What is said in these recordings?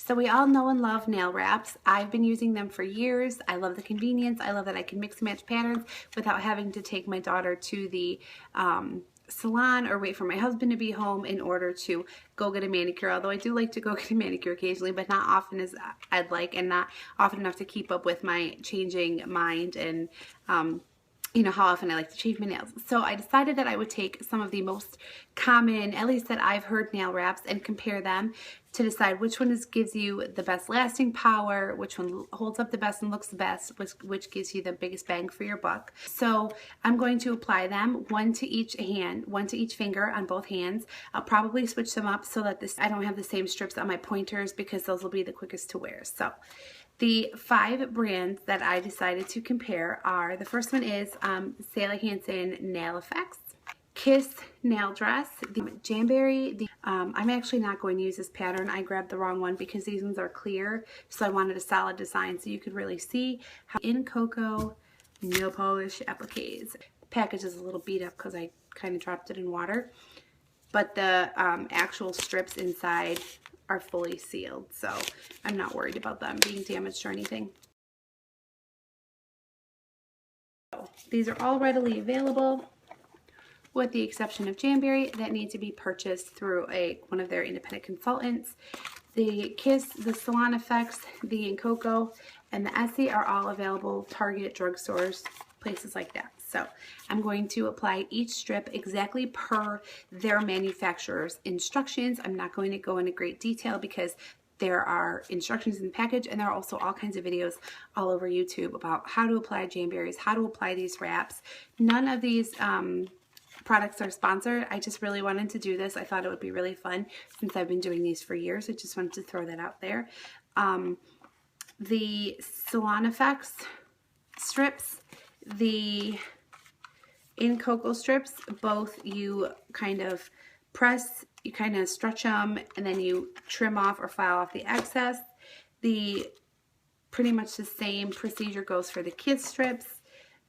So we all know and love nail wraps. I've been using them for years. I love the convenience. I love that I can mix and match patterns without having to take my daughter to the salon or wait for my husband to be home in order to go get a manicure. Although I do like to go get a manicure occasionally, but not often as I'd like, and not often enough to keep up with my changing mind and you know how often I like to change my nails. So I decided that I would take some of the most common, at least that I've heard, nail wraps and compare them to decide which one gives you the best lasting power, which one holds up the best and looks the best, which gives you the biggest bang for your buck. So I'm going to apply them one to each hand, one to each finger on both hands. I'll probably switch them up so that I don't have the same strips on my pointers, because those will be the quickest to wear. So the 5 brands that I decided to compare are, the first one is Hansen Nail Effects, Kiss Nail Dress, the Jamberry. I'm actually not going to use this pattern. I grabbed the wrong one because these ones are clear, so I wanted a solid design so you could really see how Incoco nail polish appliques. The package is a little beat up because I kind of dropped it in water, but the actual strips inside are fully sealed, so I'm not worried about them being damaged or anything. So these are all readily available, with the exception of Jamberry, that need to be purchased through one of their independent consultants. The Kiss, the Salon Effects, the Incoco, and the Essie are all available Target, drugstores, places like that. So I'm going to apply each strip exactly per their manufacturer's instructions. I'm not going to go into great detail because there are instructions in the package, and there are also all kinds of videos all over YouTube about how to apply Jamberries, how to apply these wraps. None of these products are sponsored. I just really wanted to do this. I thought it would be really fun since I've been doing these for years. I just wanted to throw that out there. The Salon Effects strips, the Incoco strips, both you kind of press, you kind of stretch them, and then you trim off or file off the excess. Pretty much the same procedure goes for the Kiss strips.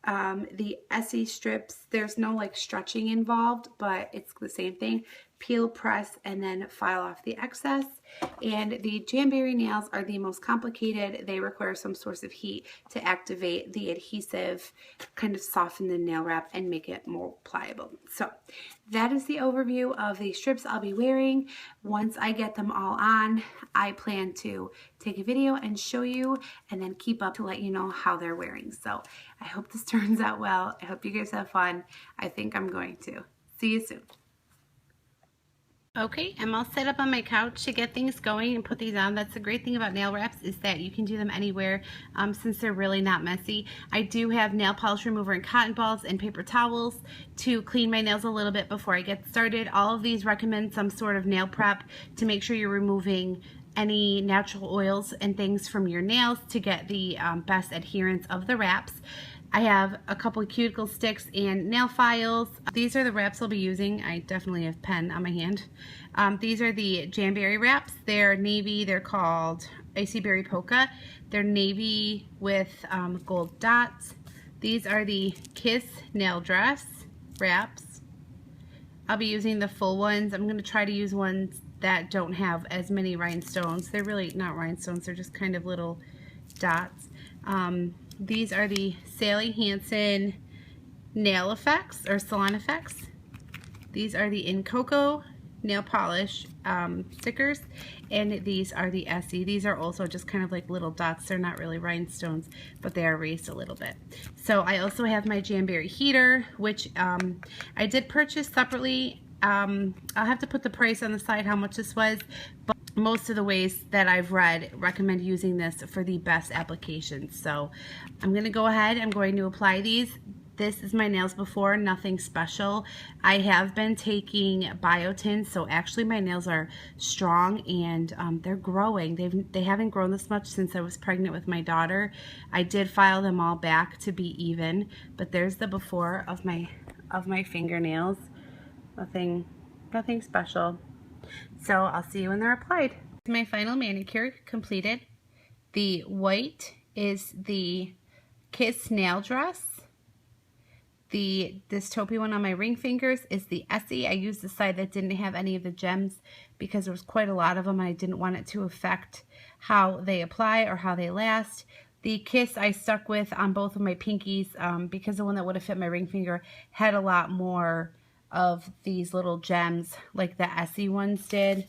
The Essie strips, there's no like stretching involved, but it's the same thing. Peel, press, and then file off the excess. And the Jamberry nails are the most complicated. They require some source of heat to activate the adhesive, kind of soften the nail wrap and make it more pliable. So that is the overview of the strips I'll be wearing. Once I get them all on, I plan to take a video and show you, and then keep up to let you know how they're wearing. So I hope this turns out well. I hope you guys have fun. I think I'm going to. See you soon. Okay, I'm all set up on my couch to get things going and put these on. That's the great thing about nail wraps, is that you can do them anywhere since they're really not messy. I do have nail polish remover and cotton balls and paper towels to clean my nails a little bit before I get started. All of these recommend some sort of nail prep to make sure you're removing any natural oils and things from your nails to get the best adherence of the wraps. I have a couple of cuticle sticks and nail files. These are the wraps I'll be using. I definitely have pen on my hand. These are the Jamberry wraps. They're navy. They're called Icy Berry Polka. They're navy with gold dots. These are the Kiss Nail Dress wraps. I'll be using the full ones. I'm going to try to use ones that don't have as many rhinestones. They're really not rhinestones. They're just kind of little dots. These are the Hansen Nail Effects, or Salon Effects. These are the Incoco nail polish stickers, and these are the Essie. These are also just kind of like little dots. They're not really rhinestones, but they are raised a little bit. So I also have my Jamberry heater, which I did purchase separately. I'll have to put the price on the side how much this was, but most of the ways that I've read recommend using this for the best applications. So I'm going to go ahead, I'm going to apply these. This is my nails before, nothing special. I have been taking biotin, so actually my nails are strong and they're growing. They haven't grown this much since I was pregnant with my daughter. I did file them all back to be even, but there's the before of my fingernails. Nothing special. So I'll see you when they're applied. My final manicure completed. The white is the Kiss Nail Dress. This taupey one on my ring fingers is the Essie. I used the side that didn't have any of the gems because there was quite a lot of them and I didn't want it to affect how they apply or how they last. The Kiss I stuck with on both of my pinkies because the one that would have fit my ring finger had a lot more of these little gems like the Essie ones did,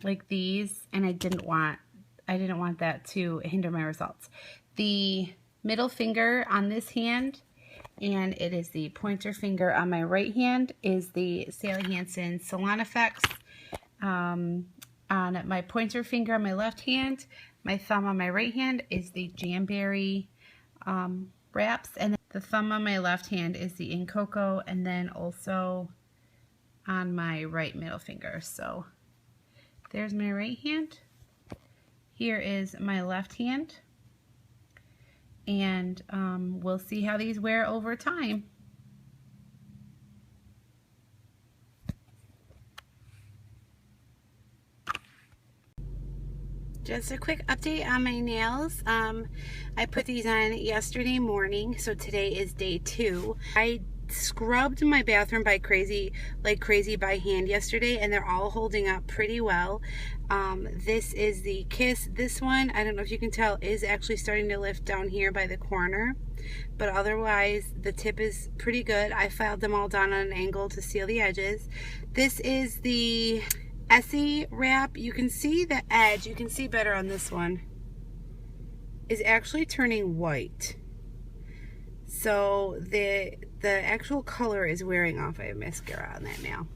like these, and I didn't want that to hinder my results. The middle finger on this hand, and it is the pointer finger on my right hand, is the Sally Hansen Salon Effects. On my pointer finger on my left hand, my thumb on my right hand is the Jamberry wraps, and the thumb on my left hand is the Incoco, and then also on my right middle finger. So there's my right hand. Here is my left hand. And we'll see how these wear over time. Just a quick update on my nails. I put these on yesterday morning, so today is day 2. I scrubbed my bathroom like crazy by hand yesterday, and they're all holding up pretty well. This is the Kiss. This one, I don't know if you can tell, is actually starting to lift down here by the corner, but otherwise the tip is pretty good. I filed them all down on an angle to seal the edges. This is the Essie wrap. You can see the edge, you can see better on this one, is actually turning white. So the actual color is wearing off. I have mascara on that now.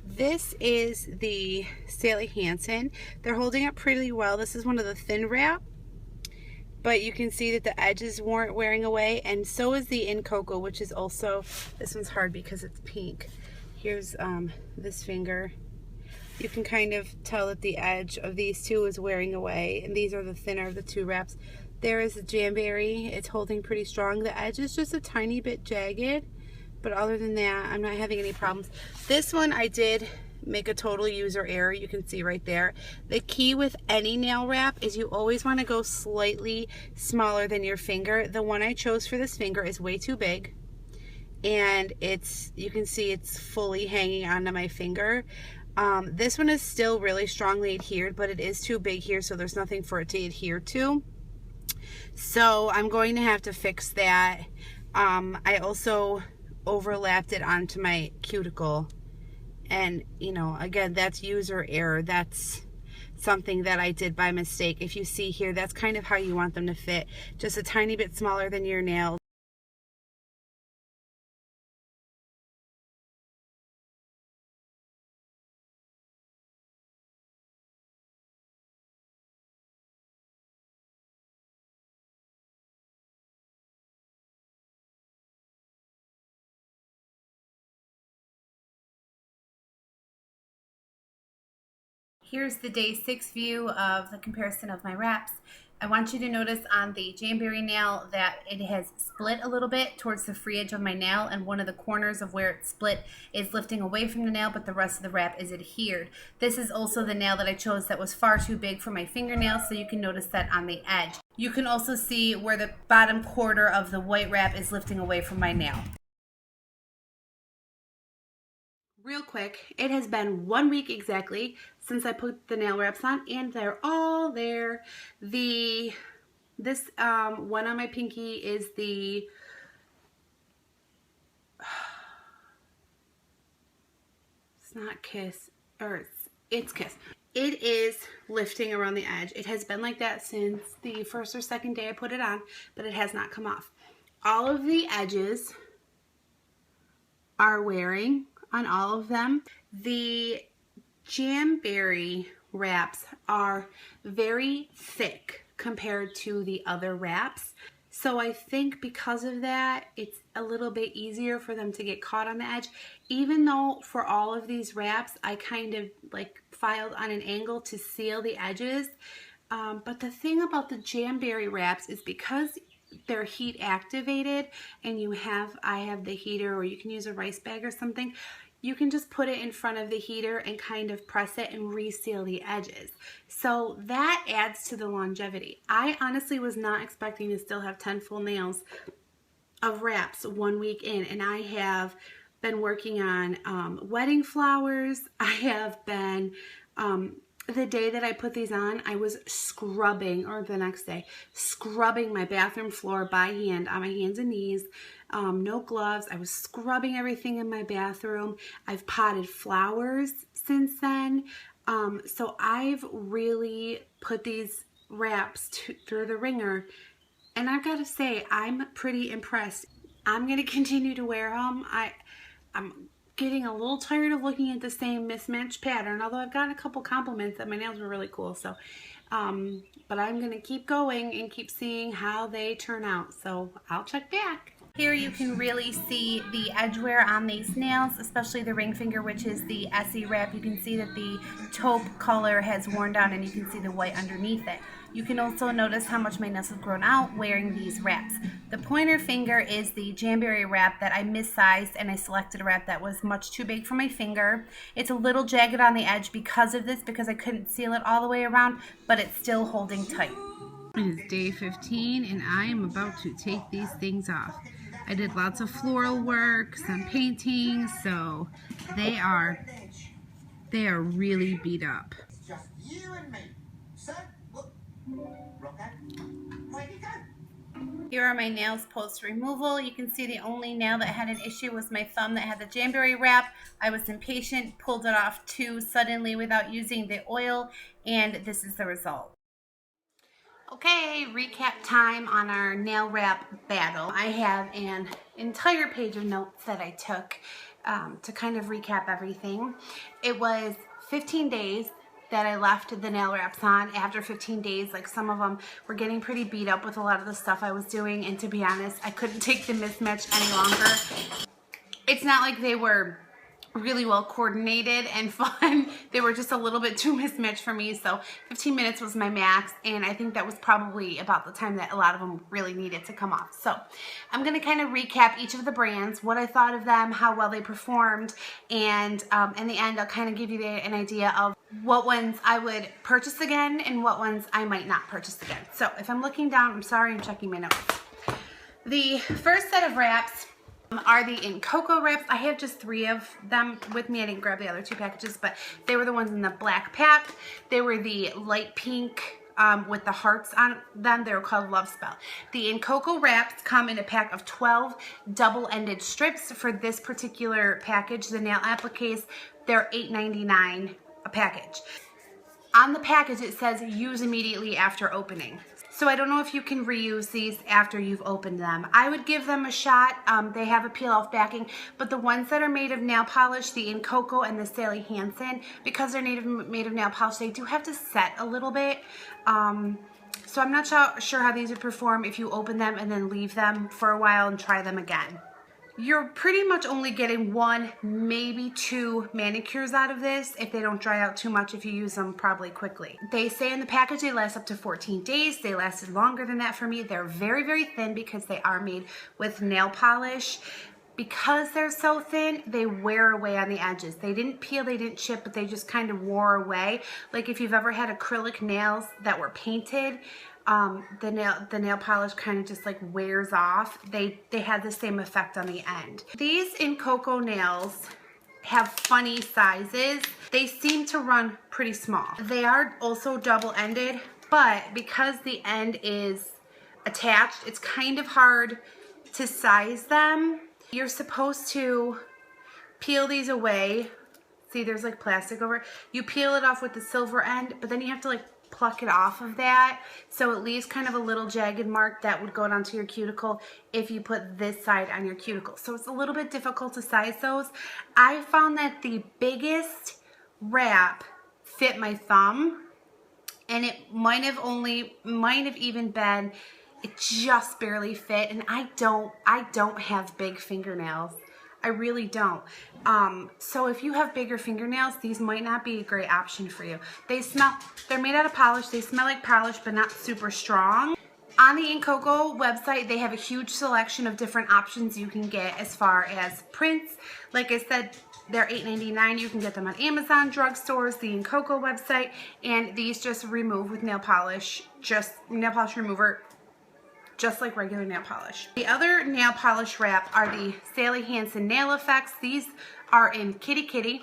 This is the Sally Hansen. They're holding up pretty well. This is one of the thin wrap, but you can see that the edges weren't wearing away, and so is the Incoco, which is also, this one's hard because it's pink. Here's this finger. You can kind of tell that the edge of these two is wearing away, and these are the thinner of the two wraps. There is the Jamberry. It's holding pretty strong. The edge is just a tiny bit jagged, but other than that, I'm not having any problems. This one I did make a total user error. You can see right there. The key with any nail wrap is you always want to go slightly smaller than your finger. The one I chose for this finger is way too big, and you can see it's fully hanging onto my finger. This one is still really strongly adhered, but it is too big here, so there's nothing for it to adhere to. So I'm going to have to fix that. I also overlapped it onto my cuticle, and you know, again, that's user error. That's something that I did by mistake. If you see here, that's kind of how you want them to fit, just a tiny bit smaller than your nails. Here's the day 6 view of the comparison of my wraps. I want you to notice on the Jamberry nail that it has split a little bit towards the free edge of my nail, and one of the corners of where it split is lifting away from the nail, but the rest of the wrap is adhered. This is also the nail that I chose that was far too big for my fingernail, so you can notice that on the edge. You can also see where the bottom quarter of the white wrap is lifting away from my nail. Real quick, it has been 1 week exactly since I put the nail wraps on, and they're all there. This one on my pinky is the it's not Kiss, or it's Kiss. It is lifting around the edge. It has been like that since the first or second day I put it on, but it has not come off. All of the edges are wearing on all of them. The Jamberry wraps are very thick compared to the other wraps, so I think because of that it's a little bit easier for them to get caught on the edge, even though for all of these wraps I kind of like filed on an angle to seal the edges. But the thing about the Jamberry wraps is because they're heat activated, and I have the heater, or you can use a rice bag or something, you can just put it in front of the heater and kind of press it and reseal the edges. So that adds to the longevity. I honestly was not expecting to still have 10 full nails of wraps 1 week in, and I have been working on wedding flowers. I have been, the day that I put these on, I was scrubbing, or the next day, scrubbing my bathroom floor by hand on my hands and knees. No gloves. I was scrubbing everything in my bathroom. I've potted flowers since then. So I've really put these wraps through the ringer, and I've got to say, I'm pretty impressed. I'm going to continue to wear them. I'm getting a little tired of looking at the same mismatched pattern, although I've gotten a couple compliments that my nails were really cool. So, but I'm going to keep going and keep seeing how they turn out. So I'll check back. Here you can really see the edge wear on these nails, especially the ring finger, which is the Essie wrap. You can see that the taupe color has worn down, and you can see the white underneath it. You can also notice how much my nails have grown out wearing these wraps. The pointer finger is the Jamberry wrap that I missized, and I selected a wrap that was much too big for my finger. It's a little jagged on the edge because of this, because I couldn't seal it all the way around, but it's still holding tight. It is day 15, and I am about to take these things off. I did lots of floral work, some painting, so they are really beat up. Just you and me. So, Rocket, where'd you go? Here are my nails post removal. You can see the only nail that had an issue was my thumb that had the Jamberry wrap. I was impatient, pulled it off too suddenly without using the oil, and this is the result. Okay, recap time on our nail wrap battle. I have an entire page of notes that I took to kind of recap everything. It was 15 days that I left the nail wraps on. After 15 days, like, some of them were getting pretty beat up with a lot of the stuff I was doing, and to be honest, I couldn't take the mismatch any longer. It's not like they were really well coordinated and fun. They were just a little bit too mismatched for me, so 15 minutes was my max, and I think that was probably about the time that a lot of them really needed to come off. So I'm going to kind of recap each of the brands, what I thought of them, how well they performed, and in the end I'll kind of give you an idea of what ones I would purchase again and what ones I might not purchase again. So if I'm looking down, I'm sorry, I'm checking my notes. The first set of wraps are the Incoco wraps. I have just 3 of them with me. I didn't grab the other 2 packages, but they were the ones in the black pack. They were the light pink with the hearts on them. They were called Love Spell. The Incoco wraps come in a pack of 12 double-ended strips. For this particular package, the nail appliques, they're $8.99 a package. On the package it says use immediately after opening. So I don't know if you can reuse these after you've opened them. I would give them a shot. They have a peel-off backing, but the ones that are made of nail polish, the Incoco and the Sally Hansen, because they're made of nail polish, they do have to set a little bit. So I'm not sure how these would perform if you open them and then leave them for a while and try them again. You're pretty much only getting 1, maybe 2 manicures out of this if they don't dry out too much if you use them probably quickly. They say in the package they last up to 14 days. They lasted longer than that for me. They're very, very thin because they are made with nail polish. Because they're so thin, they wear away on the edges. They didn't peel, they didn't chip, but they just kind of wore away. Like if you've ever had acrylic nails that were painted, the nail polish kind of just like wears off. They had the same effect on the end. These Incoco nails have funny sizes. They seem to run pretty small. They are also double-ended, but because the end is attached, it's kind of hard to size them. You're supposed to peel these away. See, there's like plastic over it. You peel it off with the silver end, but then you have to like pluck it off of that, so it leaves kind of a little jagged mark that would go down to your cuticle if you put this side on your cuticle. So it's a little bit difficult to size those. I found that the biggest wrap fit my thumb, and it might have even been, it just barely fit, and I don't have big fingernails. I really don't. So if you have bigger fingernails, these might not be a great option for you. They're made out of polish. They smell like polish, but not super strong. On the Incoco website, they have a huge selection of different options you can get as far as prints. Like I said, they're $8.99. You can get them on Amazon, drugstores, the Incoco website, and these just remove with nail polish, just nail polish remover, just like regular nail polish. The other nail polish wrap are the Sally Hansen Nail Effects. These are in Kitty Kitty,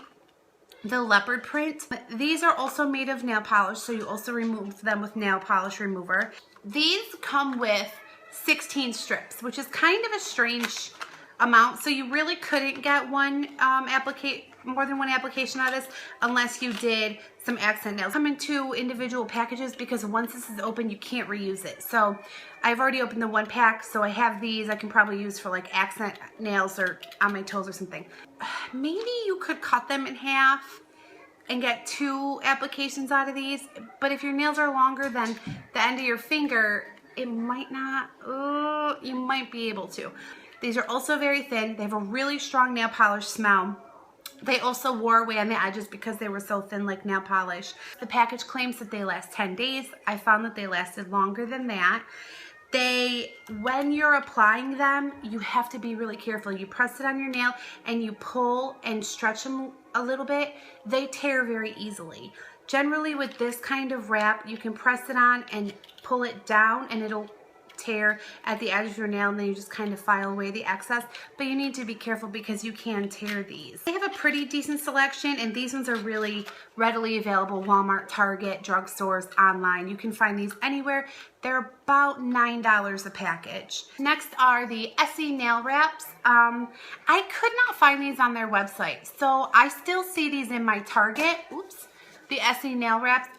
the leopard print. These are also made of nail polish, so you also remove them with nail polish remover. These come with 16 strips, which is kind of a strange amount, so you really couldn't get more than one application out of this unless you did some accent nails. Come in 2 individual packages because once this is open you can't reuse it. So I've already opened the 1 pack, so I have these I can probably use for like accent nails or on my toes or something. Maybe you could cut them in half and get 2 applications out of these, but if your nails are longer than the end of your finger, it might not. You might be able to. These are also very thin. They have a really strong nail polish smell. They also wore away on the edges because they were so thin like nail polish. The package claims that they last 10 days. I found that they lasted longer than that. When you're applying them, you have to be really careful. You press it on your nail and you pull and stretch them a little bit. They tear very easily. Generally with this kind of wrap, you can press it on and pull it down and it'll tear at the edge of your nail, and then you just kind of file away the excess, but you need to be careful because you can tear these. They have a pretty decent selection, and these ones are really readily available. Walmart, Target, drugstores, online. You can find these anywhere. They're about $9 a package. Next are the Essie nail wraps. I could not find these on their website, so I still see these in my Target. Oops. The Essie nail wraps.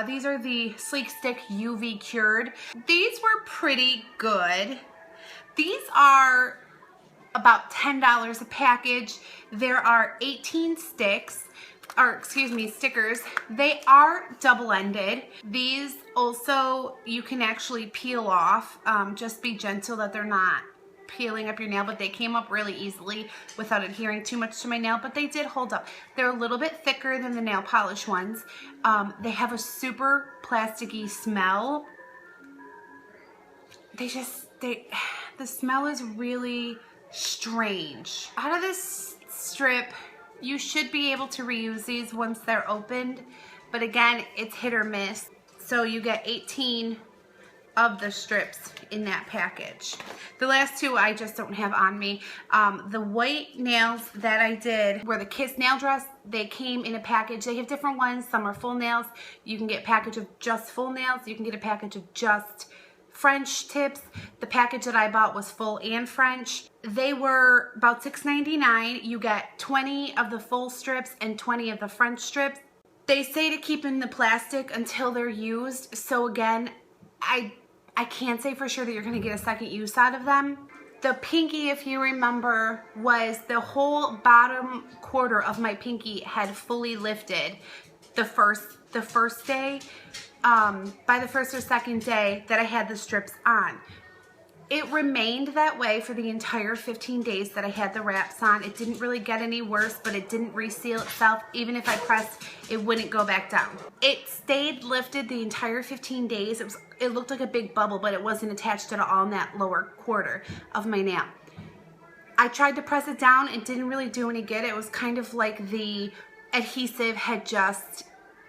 These are the Sleek Stick UV Cured. These were pretty good. These are about $10 a package. There are 18 sticks, or excuse me, stickers. They are double-ended. These also you can actually peel off. Just be gentle that they're not peeling up your nail, but they came up really easily without adhering too much to my nail, but they did hold up. They're a little bit thicker than the nail polish ones. They have a super plasticky smell. The smell is really strange. Out of this strip, you should be able to reuse these once they're opened, but again, it's hit or miss. So you get 18 of the strips in that package. The last 2 I just don't have on me. The white nails that I did were the Kiss nail dress. They came in a package. They have different ones. Some are full nails. You can get a package of just full nails. You can get a package of just French tips. The package that I bought was full and French. They were about $6.99. You get 20 of the full strips and 20 of the French strips. They say to keep in the plastic until they're used. So again, I can't say for sure that you're going to get a second use out of them. The pinky, if you remember, was the whole bottom quarter of my pinky had fully lifted the first day. By the first or second day that I had the strips on. It remained that way for the entire 15 days that I had the wraps on. It didn't really get any worse, but it didn't reseal itself. Even if I pressed, it wouldn't go back down. It stayed lifted the entire 15 days. It looked like a big bubble, but it wasn't attached at all in that lower quarter of my nail. I tried to press it down. It didn't really do any good. It was kind of like the adhesive had just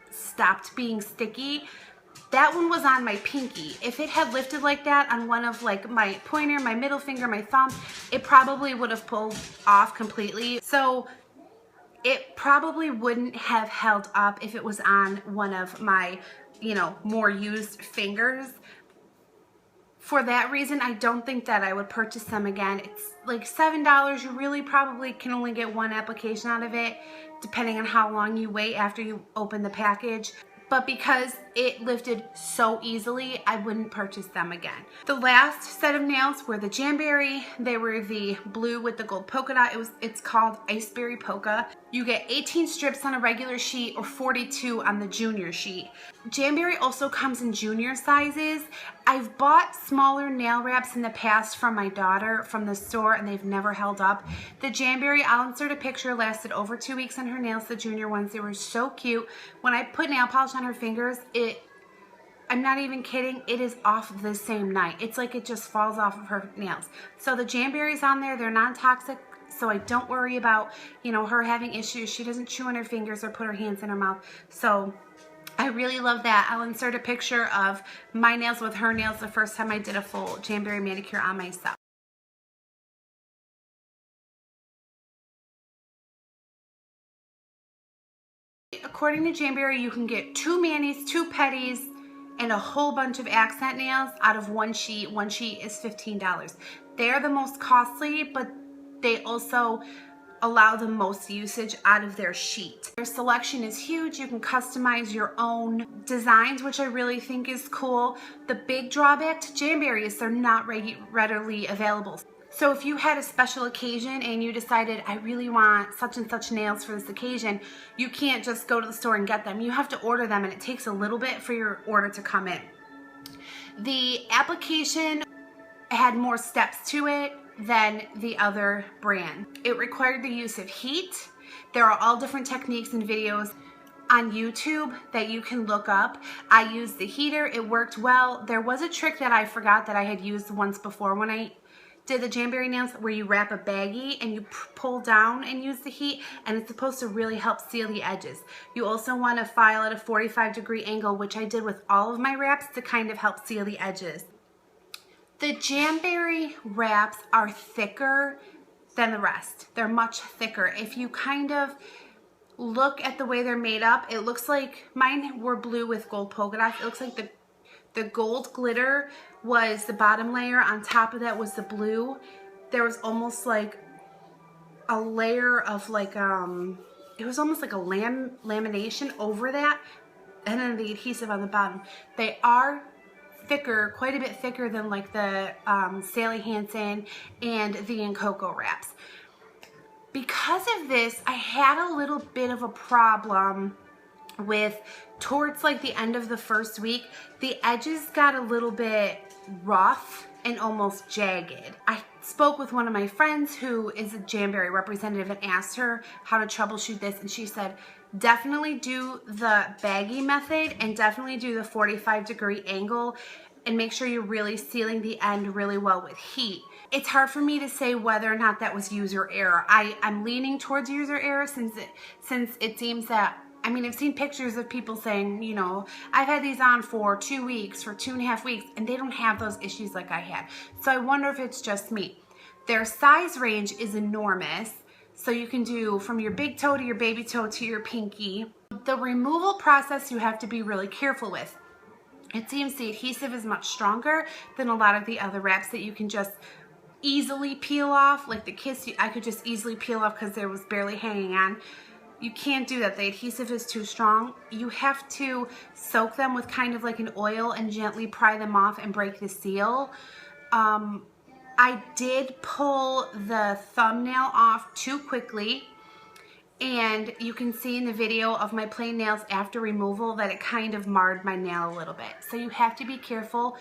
stopped being sticky. That one was on my pinky. If it had lifted like that on one of like my pointer, my middle finger, my thumb, it probably would have pulled off completely. So it probably wouldn't have held up if it was on one of my, more used fingers. For that reason, I don't think that I would purchase them again. It's like $7. You really probably can only get 1 application out of it, depending on how long you wait after you open the package. But because it lifted so easily, I wouldn't purchase them again. The last set of nails were the Jamberry. They were the blue with the gold polka dot. It's called Iceberry Polka. You get 18 strips on a regular sheet or 42 on the junior sheet. Jamberry also comes in junior sizes. I've bought smaller nail wraps in the past from my daughter from the store, and they've never held up. The Jamberry, I'll insert a picture, lasted over 2 weeks on her nails, the junior ones. They were so cute. When I put nail polish on her fingers, I'm not even kidding, it is off the same night. It's like it just falls off of her nails. So the Jamberry's on there, they're non-toxic, so I don't worry about, her having issues. She doesn't chew on her fingers or put her hands in her mouth. So I really love that. I'll insert a picture of my nails with her nails the first time I did a full Jamberry manicure on myself. According to Jamberry, you can get 2 manis, 2 petties, and a whole bunch of accent nails out of one sheet. One sheet is $15. They're the most costly, but they also allow the most usage out of their sheet. Their selection is huge. You can customize your own designs, which I really think is cool. The big drawback to Jamberry is they're not readily available. So if you had a special occasion and you decided, I really want such and such nails for this occasion, you can't just go to the store and get them. You have to order them, and it takes a little bit for your order to come in. The application had more steps to it than the other brand. It required the use of heat. There are all different techniques and videos on YouTube that you can look up. I used the heater. It worked well. There was a trick that I forgot that I had used once before when I did the Jamberry nails, where you wrap a baggie and you pull down and use the heat, and it's supposed to really help seal the edges. You also want to file at a 45-degree angle, which I did with all of my wraps to kind of help seal the edges. The Jamberry wraps are thicker than the rest. They're much thicker. If you kind of look at the way they're made up, it looks like mine were blue with gold polka dots. It looks like the gold glitter was the bottom layer. On top of that was the blue. There was almost like a layer of like, it was almost like a lamination over that, and then the adhesive on the bottom. They are thicker, quite a bit thicker than like the Sally Hansen and the Incoco wraps. Because of this, I had a little bit of a problem with, towards like the end of the first week, the edges got a little bit rough and almost jagged. I spoke with one of my friends who is a Jamberry representative and asked her how to troubleshoot this, and she said definitely do the baggy method and definitely do the 45-degree angle, and make sure you're really sealing the end really well with heat. It's hard for me to say whether or not that was user error. I'm leaning towards user error since it seems that, I mean, I've seen pictures of people saying, you know, I've had these on for 2 weeks, for 2.5 weeks, and they don't have those issues like I had. So I wonder if it's just me. Their size range is enormous. So you can do from your big toe to your baby toe to your pinky. The removal process you have to be really careful with. It seems the adhesive is much stronger than a lot of the other wraps that you can just easily peel off. Like the Kiss, I could just easily peel off because there was barely hanging on. You can't do that. The adhesive is too strong. You have to soak them with kind of like an oil and gently pry them off and break the seal. I did pull the thumbnail off too quickly, and you can see in the video of my plain nails after removal that it kind of marred my nail a little bit. So you have to be careful,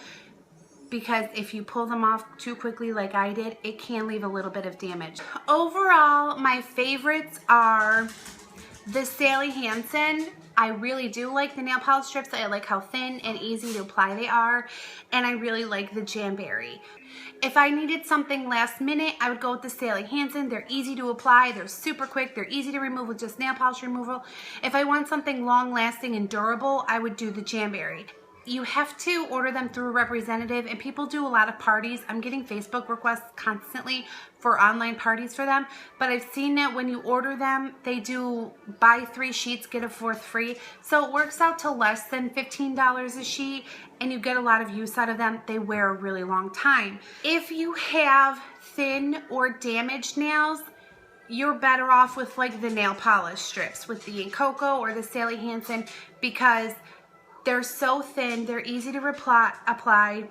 because if you pull them off too quickly like I did, it can leave a little bit of damage. Overall, my favorites are the Sally Hansen. I really do like the nail polish strips. I like how thin and easy to apply they are, and I really like the Jamberry. If I needed something last minute, I would go with the Sally Hansen. They're easy to apply, they're super quick, they're easy to remove with just nail polish removal. If I want something long lasting and durable, I would do the Jamberry. You have to order them through a representative, and people do a lot of parties. I'm getting Facebook requests constantly for online parties for them, but I've seen that when you order them, they do buy 3 sheets, get a 4th free. So it works out to less than $15 a sheet, and you get a lot of use out of them. They wear a really long time. If you have thin or damaged nails, you're better off with like the nail polish strips with the Incoco or the Sally Hansen, because they're so thin, they're easy to apply.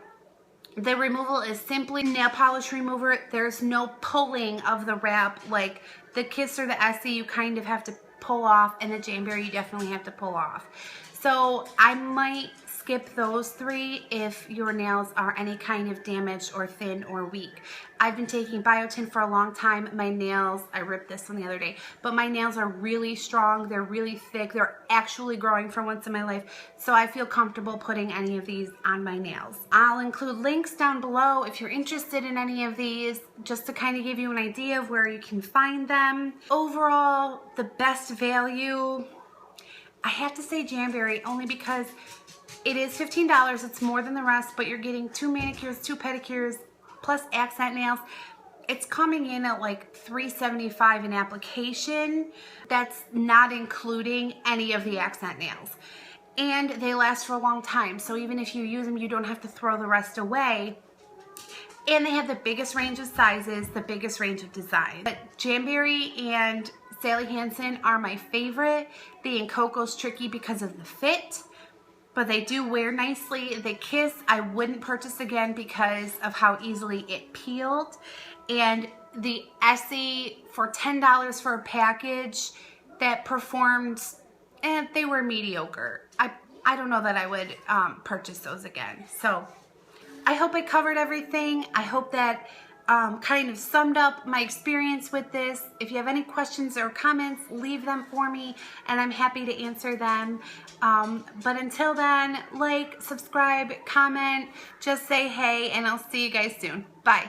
The removal is simply nail polish remover. There's no pulling of the wrap like the Kiss or the Essie. You kind of have to pull off, and the Jamberry you definitely have to pull off. So I might skip those 3 if your nails are any kind of damaged or thin or weak. I've been taking biotin for a long time. My nails, I ripped this one the other day, but my nails are really strong. They're really thick. They're actually growing for once in my life. So I feel comfortable putting any of these on my nails. I'll include links down below if you're interested in any of these, just to kind of give you an idea of where you can find them. Overall, the best value, I have to say Jamberry only because it is $15. It's more than the rest, but you're getting 2 manicures, 2 pedicures, plus accent nails. It's coming in at like $3.75 an application. That's not including any of the accent nails. And they last for a long time. So even if you use them, you don't have to throw the rest away. And they have the biggest range of sizes, the biggest range of designs. But Jamberry and Sally Hansen are my favorite. The Incoco's tricky because of the fit, but they do wear nicely. The Kiss, I wouldn't purchase again because of how easily it peeled. And the Essie, for $10 for a package that performed, and they were mediocre. I don't know that I would purchase those again. So I hope I covered everything. I hope that kind of summed up my experience with this. If you have any questions or comments, leave them for me and I'm happy to answer them. But until then, like, subscribe, comment, just say hey, and I'll see you guys soon. Bye.